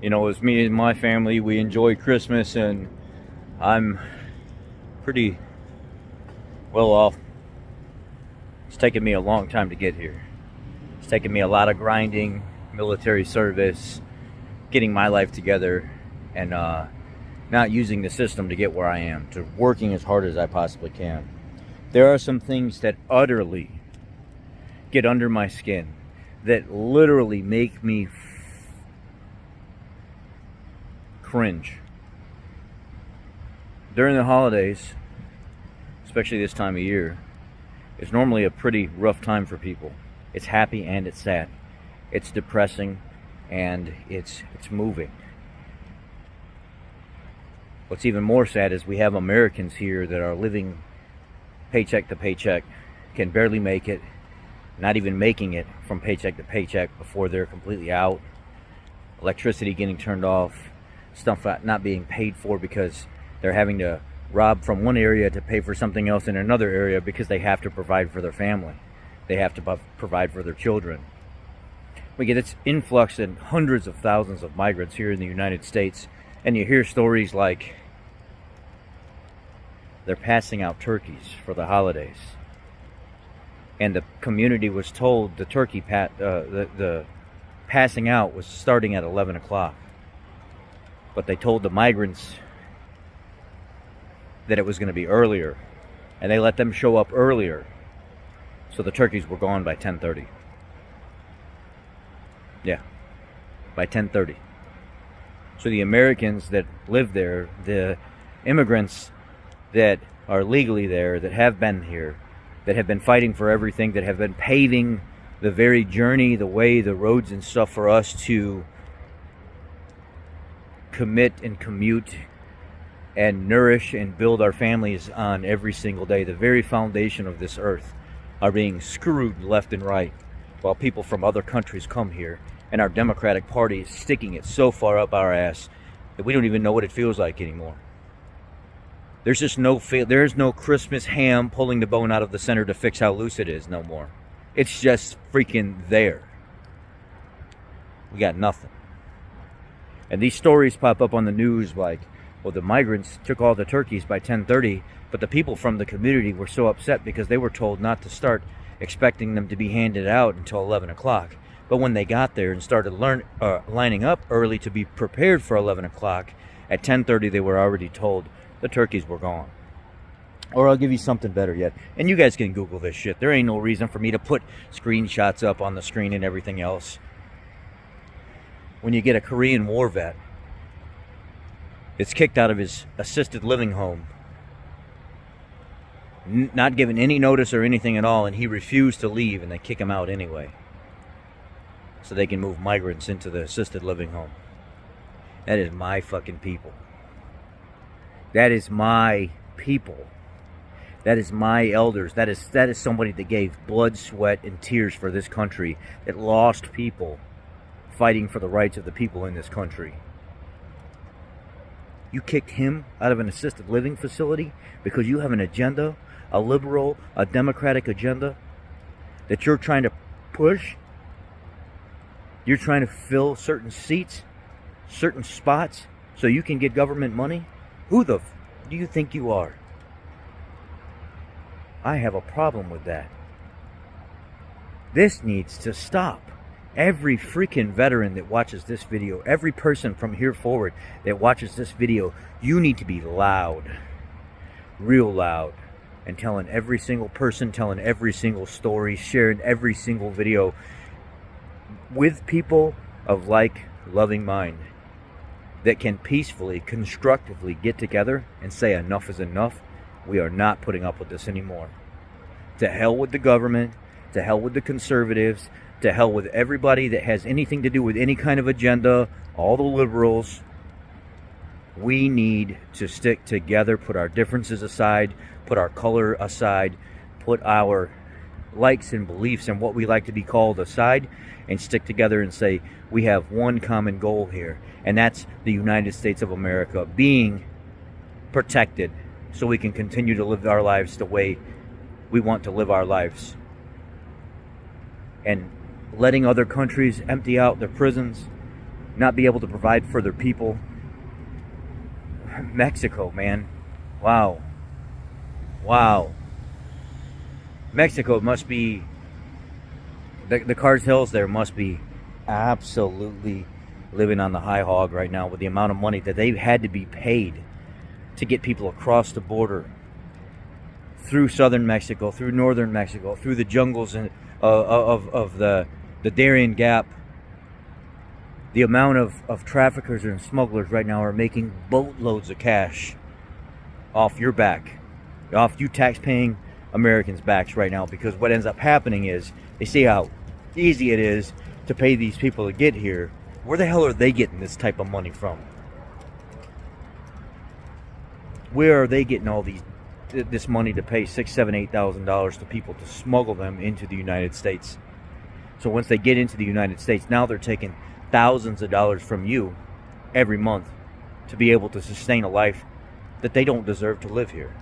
You know, as me and my family, we enjoy Christmas, and I'm pretty well off. It's taken me a long time to get here. It's taken me a lot of grinding, military service, getting my life together, and not using the system to get where I am, to working as hard as I possibly can. There are some things that utterly get under my skin, that literally make me cringe. During the holidays, especially this time of year, it's normally a pretty rough time for people. It's happy and it's sad. It's depressing and it's moving. What's even more sad is we have Americans here that are living paycheck to paycheck, can barely make it, not even making it from paycheck to paycheck before they're completely out. Electricity getting turned off, stuff not being paid for because they're having to rob from one area to pay for something else in another area because they have to provide for their family. They have to provide for their children. We get this influx in hundreds of thousands of migrants here in the United States, and you hear stories like they're passing out turkeys for the holidays. And the community was told the the passing out was starting at 11 o'clock. But they told the migrants that it was going to be earlier, and they let them show up earlier, so the turkeys were gone by 10:30. Yeah, by 10:30. So the Americans that live there, the immigrants that are legally there, that have been here, that have been fighting for everything, that have been paving the very journey, the way, the roads and stuff for us to commit and commute and nourish and build our families on every single day. The very foundation of this earth are being screwed left and right while people from other countries come here, and our Democratic Party is sticking it so far up our ass that we don't even know what it feels like anymore. There's just there's no Christmas ham pulling the bone out of the center to fix how loose it is no more. It's just freaking there. We got nothing. And these stories pop up on the news like, well, the migrants took all the turkeys by 10:30, but the people from the community were so upset because they were told not to start expecting them to be handed out until 11 o'clock. But when they got there and started lining up early to be prepared for 11 o'clock, at 10:30 they were already told the turkeys were gone. Or I'll give you something better yet. And you guys can Google this shit. There ain't no reason for me to put screenshots up on the screen and everything else. When you get a Korean War vet that's kicked out of his assisted living home, not given any notice or anything at all, and he refused to leave, and they kick him out anyway, so they can move migrants into the assisted living home. That is my fucking people. That is my people. That is my elders. That is somebody that gave blood, sweat, and tears for this country, that lost people fighting for the rights of the people in this country. You kicked him out of an assisted living facility because you have an agenda, a liberal, a democratic agenda that you're trying to push? You're trying to fill certain seats, certain spots, so you can get government money? Who the do you think you are? I have a problem with that. This needs to stop. Every freaking veteran that watches this video, every person from here forward that watches this video, you need to be loud, real loud, and telling every single person, telling every single story, sharing every single video with people of like loving mind that can peacefully, constructively get together and say enough is enough. We are not putting up with this anymore. To hell with the government, to hell with the conservatives, to hell with everybody that has anything to do with any kind of agenda, all the liberals. We need to stick together, put our differences aside, put our color aside, put our likes and beliefs and what we like to be called aside, and stick together and say we have one common goal here, and that's the United States of America being protected so we can continue to live our lives the way we want to live our lives. And letting other countries empty out their prisons, not be able to provide for their people. Mexico, man. Wow. Mexico must be, the cartels there must be absolutely living on the high hog right now with the amount of money that they've had to be paid to get people across the border through southern Mexico, through northern Mexico, through the jungles of the Darien Gap. The amount of traffickers and smugglers right now are making boatloads of cash off your back, off you tax-paying Americans' backs right now, because what ends up happening is they see how easy it is to pay these people to get here. Where the hell are they getting this type of money from? Where are they getting all this money to pay $6,000, $7,000, $8,000 to people to smuggle them into the United States? So once they get into the United States, now they're taking thousands of dollars from you every month to be able to sustain a life that they don't deserve to live here.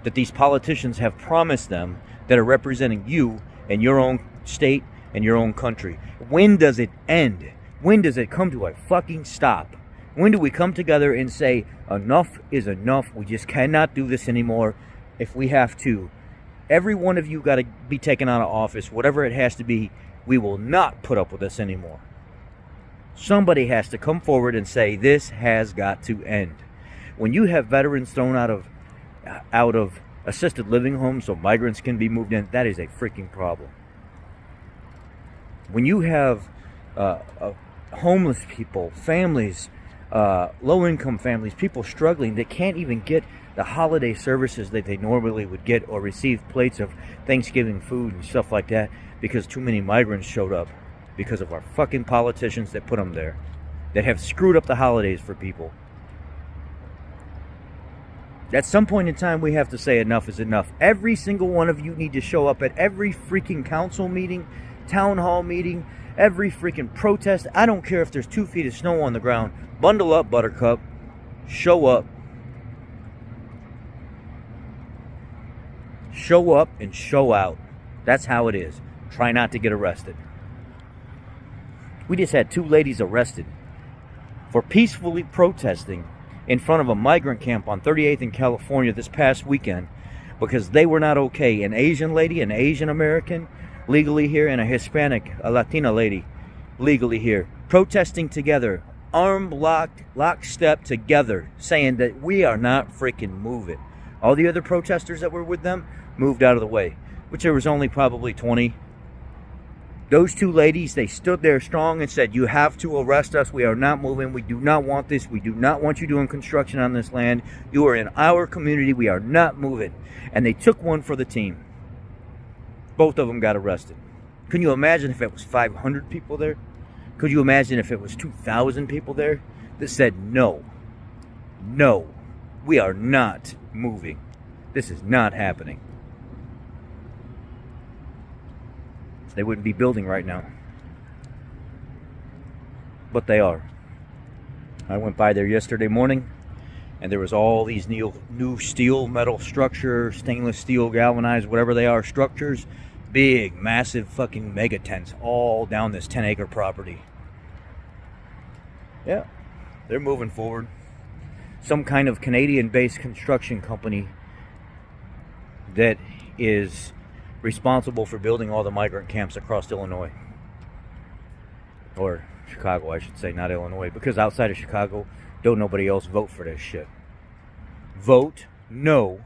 That these politicians have promised them that are representing you and your own state and your own country. When does it end? When does it come to a fucking stop? When do we come together and say, enough is enough, we just cannot do this anymore? If we have to, every one of you got to be taken out of office, whatever it has to be. We will not put up with this anymore. Somebody has to come forward and say, this has got to end. When you have veterans thrown out of assisted living homes so migrants can be moved in, that is a freaking problem. When you have homeless people, families, low-income families, people struggling that can't even get the holiday services that they normally would get or receive plates of Thanksgiving food and stuff like that because too many migrants showed up because of our fucking politicians that put them there, that have screwed up the holidays for people. At some point in time, we have to say enough is enough. Every single one of you need to show up at every freaking council meeting, town hall meeting, every freaking protest. I don't care if there's 2 feet of snow on the ground. Bundle up, Buttercup. Show up. Show up and show out. That's how it is. Try not to get arrested. We just had 2 ladies arrested for peacefully protesting in front of a migrant camp on 38th in California this past weekend because they were not okay. An Asian lady, an Asian American, legally here, and a Hispanic, a Latina lady, legally here, protesting together, lockstep together, saying that we are not freaking moving. All the other protesters that were with them moved out of the way, which there was only probably 20. Those 2 ladies, they stood there strong and said, you have to arrest us. We are not moving. We do not want this. We do not want you doing construction on this land. You are in our community. We are not moving. And they took one for the team. Both of them got arrested. Can you imagine if it was 500 people there? Could you imagine if it was 2,000 people there that said, no, we are not moving. This is not happening. They wouldn't be building right now. But they are. I went by there yesterday morning, and there was all these new steel, metal structure, stainless steel, galvanized, whatever they are, structures. Big, massive fucking mega tents all down this 10-acre property. Yeah, they're moving forward. Some kind of Canadian-based construction company that is responsible for building all the migrant camps across Illinois. Or Chicago, I should say, not Illinois. Because outside of Chicago, don't nobody else vote for this shit. Vote no.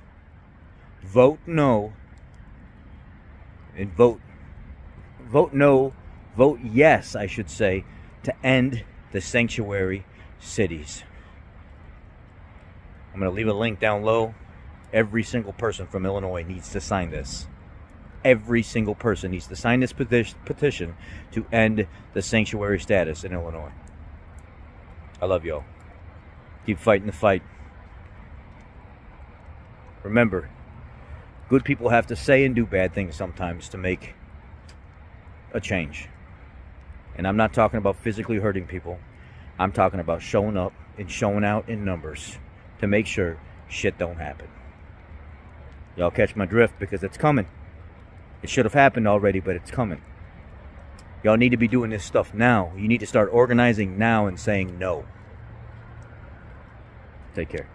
Vote no. And vote no. Vote yes, I should say, to end the sanctuary cities. I'm going to leave a link down low. Every single person from Illinois needs to sign this. Every single person needs to sign this petition to end the sanctuary status in Illinois. I love y'all. Keep fighting the fight. Remember, good people have to say and do bad things sometimes to make a change. And I'm not talking about physically hurting people. I'm talking about showing up and showing out in numbers to make sure shit don't happen. Y'all catch my drift because it's coming. It should have happened already, but it's coming. Y'all need to be doing this stuff now. You need to start organizing now and saying no. Take care.